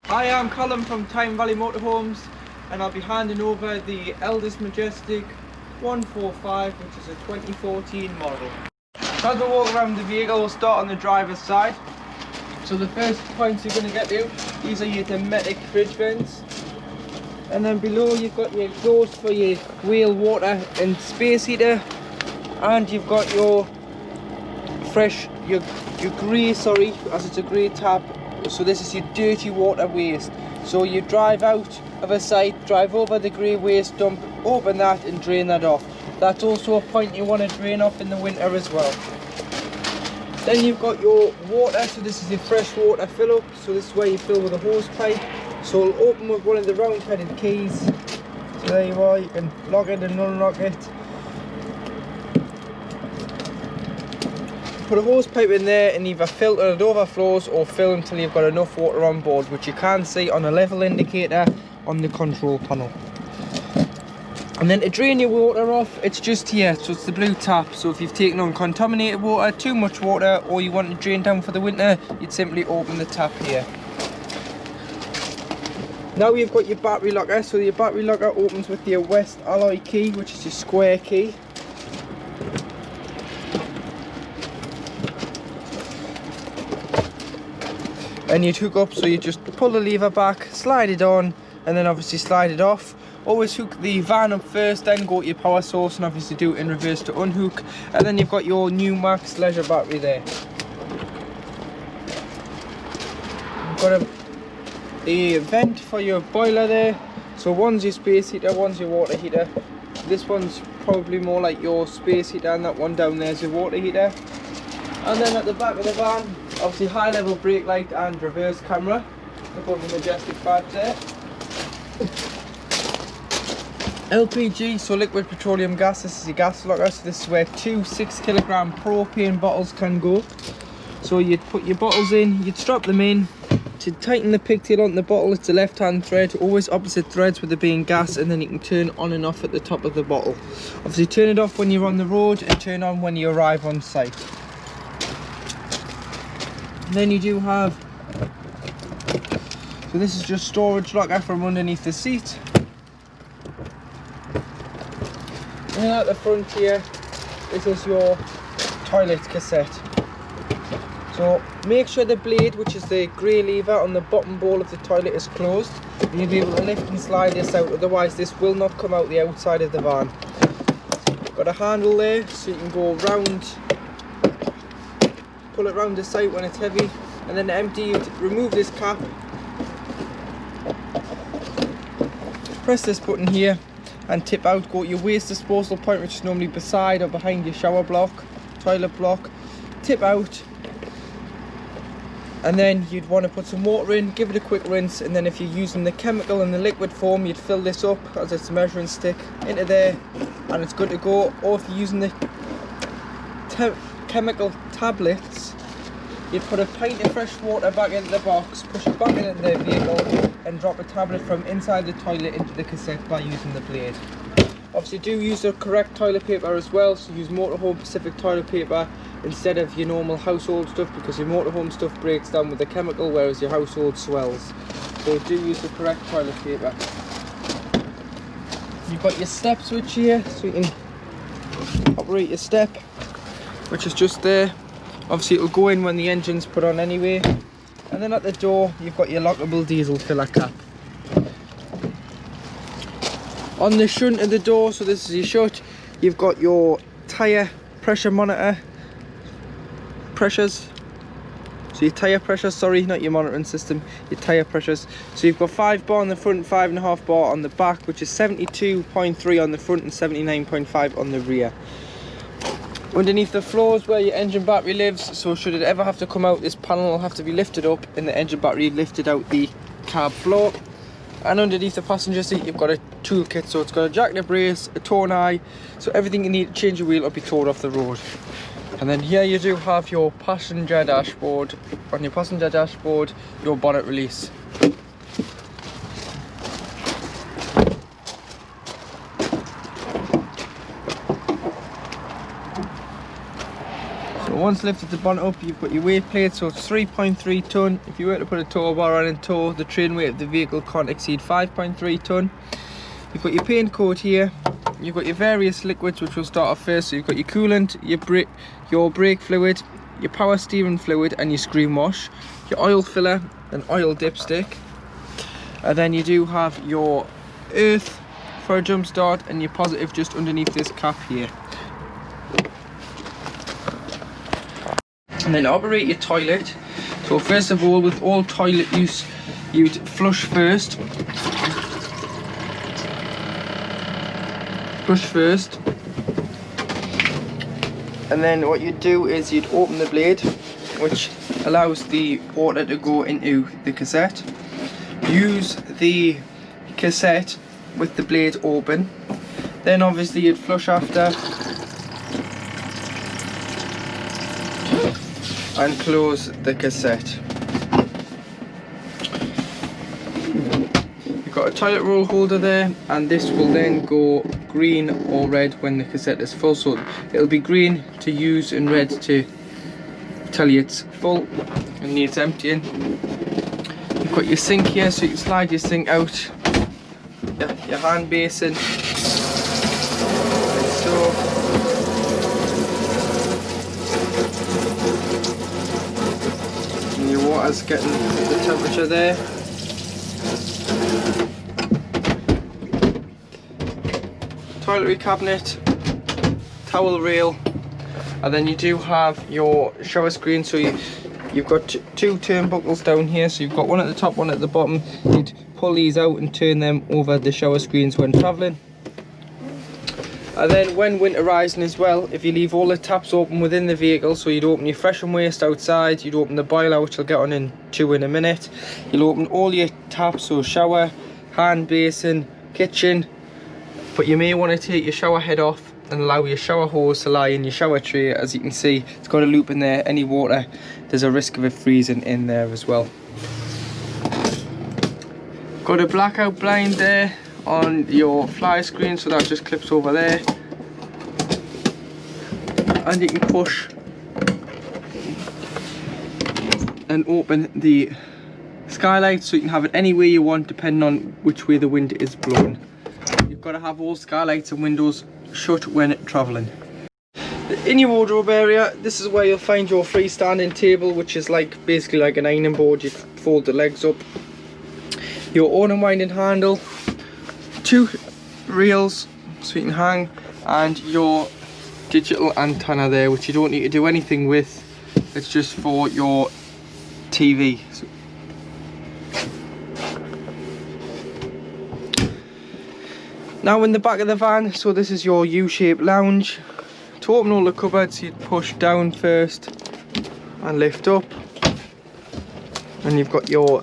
Hi, I'm Callum from Tyne Valley Motorhomes, and I'll be handing over the Elddis Majestic 145, which is a 2014 model. So as we walk around the vehicle, we'll start on the driver's side. So the first points you're going to get to, these are your domestic fridge vents. And then below you've got your exhaust for your wheel water and space heater. And you've got your grey, as it's a grey tap. So this is your dirty water waste. So you drive out of a site, drive over the grey waste dump, open that and drain that off. That's also a point you want to drain off in the winter as well. Then you've got your water, so this is your fresh water fill up. So this is where you fill with a hose pipe. So it'll open with one of the round headed keys. So there you are, you can lock it and unlock it. Put a hose pipe in there and either filter it overflows or fill until you've got enough water on board, which you can see on a level indicator on the control panel. And then to drain your water off, it's just here, so it's the blue tap. So if you've taken on contaminated water, too much water, or you want to drain down for the winter, you'd simply open the tap here. Now you've got your battery locker, so your battery locker opens with your West alloy key, which is your square key. And you'd hook up, so you just pull the lever back, slide it on, and then obviously slide it off. Always hook the van up first, then go to your power source and obviously do it in reverse to unhook. And then you've got your new Max leisure battery there. You've got a vent for your boiler there. So one's your space heater, one's your water heater. This one's probably more like your space heater, and that one down there is your water heater. And then at the back of the van, obviously high level brake light and reverse camera above the Majestic badge there. LPG, so liquid petroleum gas, this is your gas locker, so this is where 2 6-kilogram propane bottles can go. So you'd put your bottles in, you'd strap them in. To tighten the pigtail on the bottle, it's the left hand thread, always opposite threads with it being gas, and then you can turn on and off at the top of the bottle. Obviously turn it off when you're on the road and turn on when you arrive on site. Then you do have, so this is just storage locker from underneath the seat. And then at the front here, this is your toilet cassette. So make sure the blade, which is the grey lever on the bottom bowl of the toilet, is closed. And you'll be able to lift and slide this out, otherwise this will not come out the outside of the van. Got a handle there, so you can go round, pull it round the side when it's heavy, and then empty, you remove this cap, press this button here and tip out, go to your waste disposal point, which is normally beside or behind your shower block, toilet block, tip out, and then you'd want to put some water in, give it a quick rinse, and then if you're using the chemical and the liquid form, you'd fill this up as it's a measuring stick into there and it's good to go. Or if you're using the chemical tablets, you'd put a pint of fresh water back into the box, push it back into the vehicle and drop a tablet from inside the toilet into the cassette by using the blade. Obviously do use the correct toilet paper as well, so use motorhome specific toilet paper instead of your normal household stuff, because your motorhome stuff breaks down with the chemical whereas your household swells. So do use the correct toilet paper. You've got your step switch here, so you can operate your step, which is just there. Obviously it'll go in when the engine's put on anyway. And then at the door you've got your lockable diesel filler cap. On the shunt of the door, so this is your shut, you've got your tyre pressure monitor pressures. So your tyre pressures, sorry, not your monitoring system, your tyre pressures. So you've got 5 bar on the front, 5.5 bar on the back, which is 72.3 on the front and 79.5 on the rear. Underneath the floors where your engine battery lives, so should it ever have to come out, this panel will have to be lifted up and the engine battery lifted out the cab floor. And underneath the passenger seat you've got a toolkit, so it's got a jackknip brace, a towing eye, so everything you need to change your wheel or be towed off the road. And then here you do have your passenger dashboard. On your passenger dashboard, your bonnet release. So once lifted the bonnet up, you've got your weight plate, so it's 3.3 tonne. If you were to put a tow bar on in tow, the train weight of the vehicle can't exceed 5.3 tonne. You've got your paint coat here, you've got your various liquids which will start off first. So you've got your coolant, your brake fluid, your power steering fluid and your screen wash, your oil filler and oil dipstick. And then you do have your earth for a jump start and your positive just underneath this cap here. And then operate your toilet. So first of all, with all toilet use, you'd flush first. And then what you'd do is you'd open the blade, which allows the water to go into the cassette. Use the cassette with the blade open. Then obviously you'd flush after and close the cassette. You've got a toilet roll holder there, and this will then go green or red when the cassette is full. So it'll be green to use and red to tell you it's full and needs emptying. You've got your sink here, so you can slide your sink out, your hand basin, like so. And your water's getting the temperature there. Toiletry cabinet, towel rail, and then you do have your shower screen. So you've got two turnbuckles down here, so you've got one at the top, one at the bottom. You'd pull these out and turn them over the shower screens when travelling. And then when winterising as well, if you leave all the taps open within the vehicle, so you'd open your fresh and waste outside, you'd open the boiler, which I'll get on into in a minute. You'll open all your taps, so shower, hand basin, kitchen, but you may want to take your shower head off and allow your shower hose to lie in your shower tray. As you can see, it's got a loop in there. Any water, there's a risk of it freezing in there as well. Got a blackout blind there on your flyer screen, so that just clips over there, and you can push and open the skylight so you can have it any way you want depending on which way the wind is blowing. You've got to have all skylights and windows shut when travelling. In your wardrobe area, this is where you'll find your freestanding table, which is basically like an ironing board. You fold the legs up, your on and winding handle, two rails so you can hang, and your digital antenna there, which you don't need to do anything with. It's just for your TV. Now in the back of the van, so this is your U-shaped lounge. To open all the cupboards, you'd push down first and lift up, and you've got your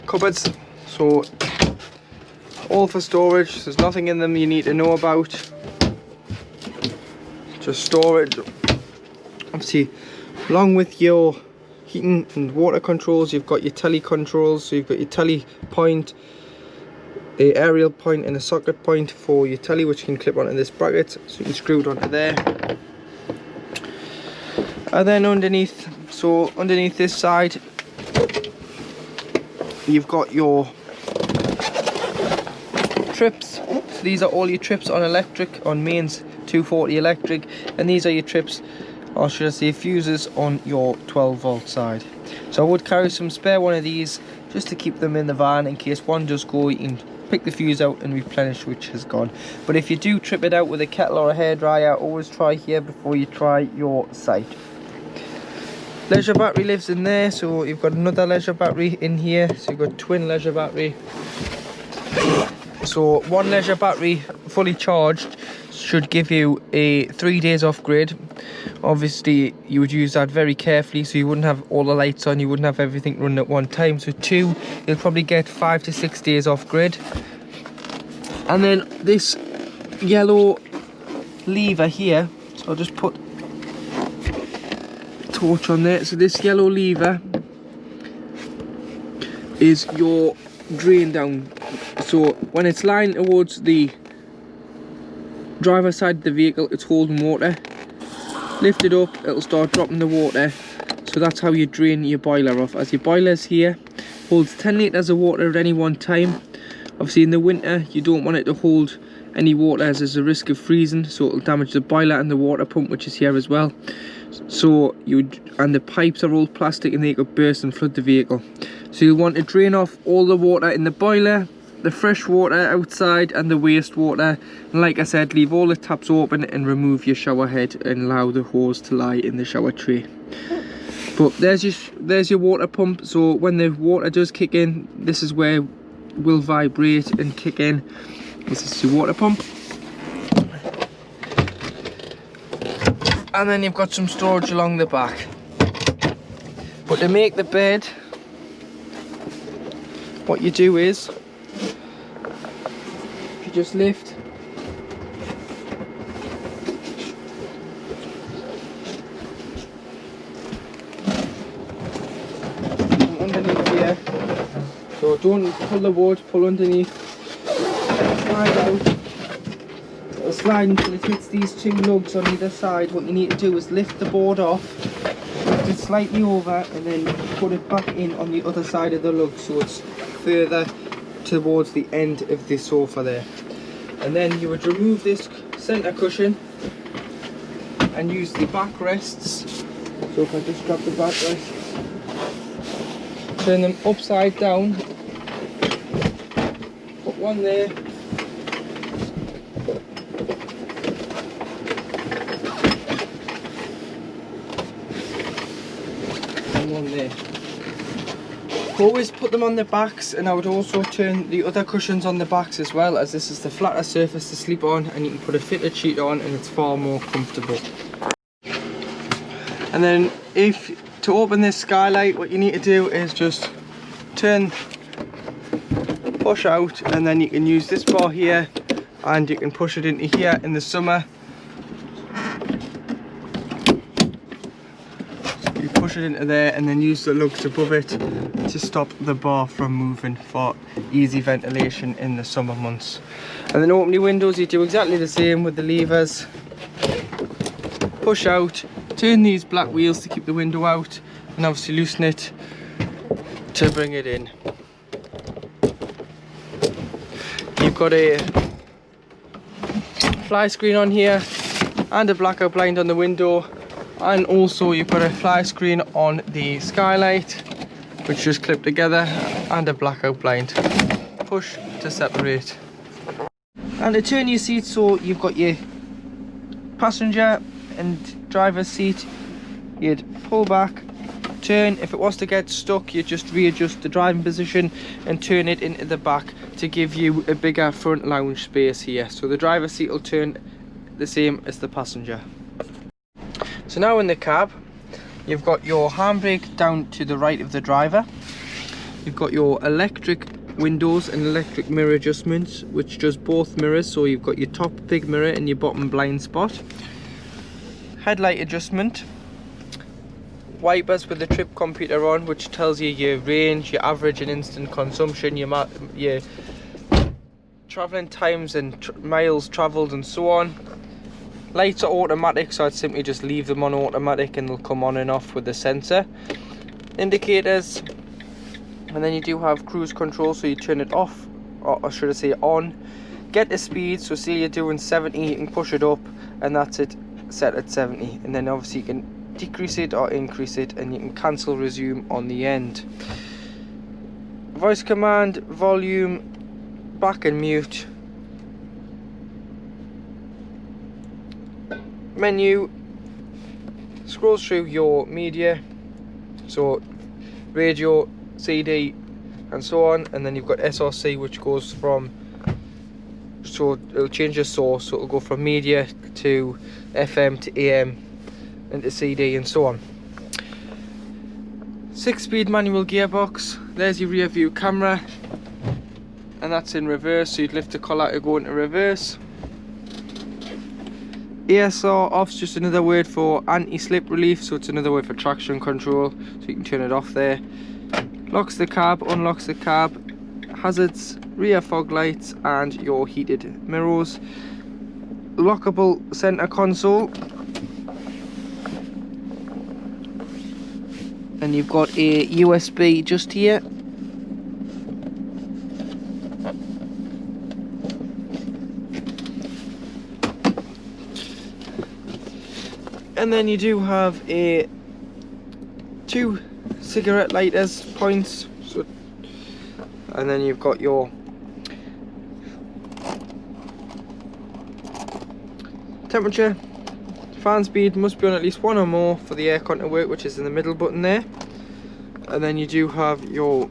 cupboards, so all for storage. There's nothing in them you need to know about, just storage. Obviously, along with your heating and water controls, you've got your telly controls. So you've got your telly point, a aerial point and a socket point for your telly, which can clip onto this bracket, so you can screw it onto there. And then underneath this side, you've got your trips. So these are all your trips on electric, on mains 240 electric, and these are your trips, or should I say fuses, on your 12 volt side. So I would carry some spare one of these just to keep them in the van in case one does go. You can pick the fuse out and replenish which has gone. But if you do trip it out with a kettle or a hairdryer, always try here before you try your site. Leisure battery lives in there, so you've got another leisure battery in here, so you've got twin leisure battery. So one leisure battery fully charged should give you a 3 days off grid. Obviously you would use that very carefully, so you wouldn't have all the lights on, you wouldn't have everything running at one time. So 2, you'll probably get 5 to 6 days off grid. And then this yellow lever here, so I'll just put a torch on there. So this yellow lever is your drain down. So when it's lying towards the driver's side of the vehicle, it's holding water. lift it up, it'll start dropping the water. So that's how you drain your boiler off. As your boiler's here, holds 10 litres of water at any one time. Obviously in the winter you don't want it to hold any water as there's a risk of freezing, so it'll damage the boiler and the water pump, which is here as well. So and the pipes are all plastic and they could burst and flood the vehicle. So you'll want to drain off all the water in the boiler, the fresh water outside and the wastewater, and like I said, leave all the taps open and remove your shower head and allow the hose to lie in the shower tray. But there's your water pump. So when the water does kick in, this is where it will vibrate and kick in. This is your water pump. And then you've got some storage along the back. But to make the bed, what you do is you just lift underneath here. So don't pull the wood, pull underneath. Slide out. It'll slide until it hits these two lugs on either side. What you need to do is lift the board off, lift it slightly over, and then put it back in on the other side of the lug so it's further towards the end of the sofa there. And then you would remove this centre cushion and use the backrests. So if I just grab the backrests, turn them upside down, put one there, and one there. Always put them on the backs, and I would also turn the other cushions on the backs as well, as this is the flatter surface to sleep on, and you can put a fitted sheet on and it's far more comfortable. And then to open this skylight, what you need to do is just push out, and then you can use this bar here and you can push it into here in the summer. You push it into there and then use the lugs above it to stop the bar from moving for easy ventilation in the summer months. And then open your windows, you do exactly the same with the levers. Push out, turn these black wheels to keep the window out, and obviously loosen it to bring it in. You've got a fly screen on here and a blackout blind on the window, and also you've got a fly screen on the skylight which just clip together, and a blackout blind. Push to separate. And to turn your seat, so you've got your passenger and driver's seat, you'd pull back, turn. If it was to get stuck, you just readjust the driving position and turn it into the back to give you a bigger front lounge space here. So the driver's seat will turn the same as the passenger. So now in the cab, you've got your handbrake down to the right of the driver. You've got your electric windows and electric mirror adjustments, which does both mirrors. So you've got your top big mirror and your bottom blind spot. Headlight adjustment. Wipers with the trip computer on, which tells you your range, your average and instant consumption, your travelling times and miles travelled and so on. Lights are automatic, so I'd simply just leave them on automatic and they'll come on and off with the sensor. Indicators, and then you do have cruise control, so you turn it off, or should I say on. Get the speed, so say you're doing 70, you can push it up, and that's it, set at 70. And then obviously you can decrease it or increase it, and you can cancel resume on the end. Voice command, volume, back and mute. Menu scrolls through your media, so radio, CD and so on, and then you've got SRC, which goes from, so it'll change your source, so it'll go from media to FM to AM and to CD and so on. 6-speed manual gearbox. There's your rear view camera, and that's in reverse, so you'd lift the collar to go into reverse. ASR off's just another word for anti-slip relief, so it's another word for traction control, so you can turn it off there. Locks the cab, unlocks the cab, hazards, rear fog lights and your heated mirrors. Lockable center console, and you've got a USB just here. And then you do have a 2 cigarette lighters points, so, and then you've got your temperature. Fan speed must be on at least 1 or more for the aircon to work, which is in the middle button there. And then you do have your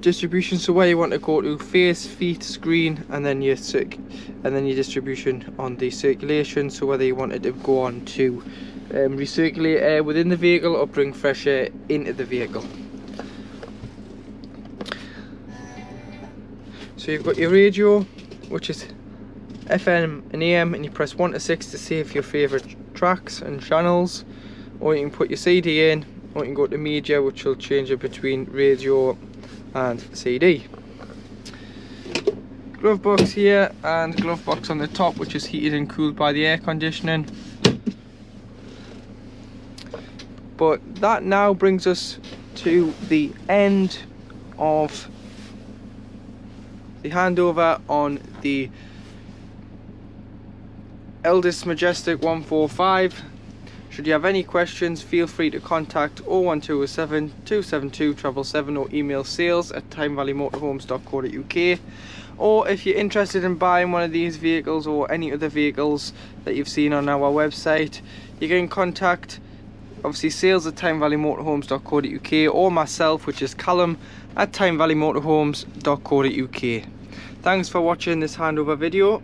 distribution, so where you want to go to: face, feet, screen, and then your distribution on the circulation, so whether you wanted to go on to recirculate air within the vehicle or bring fresh air into the vehicle. So you've got your radio, which is FM and AM, and you press 1 to 6 to save your favourite tracks and channels, or you can put your CD in, or you can go to media, which will change it between radio and CD. Glove box here, and glove box on the top, which is heated and cooled by the air conditioning. But that now brings us to the end of the handover on the Elddis Majestic 145. Should you have any questions, feel free to contact 01207 272 777 or email sales@timevalleymotorhomes.co.uk. Or if you're interested in buying one of these vehicles or any other vehicles that you've seen on our website, you can contact obviously sales@timevalleymotorhomes.co.uk or myself, which is Callum, at timevalleymotorhomes.co.uk. Thanks for watching this handover video.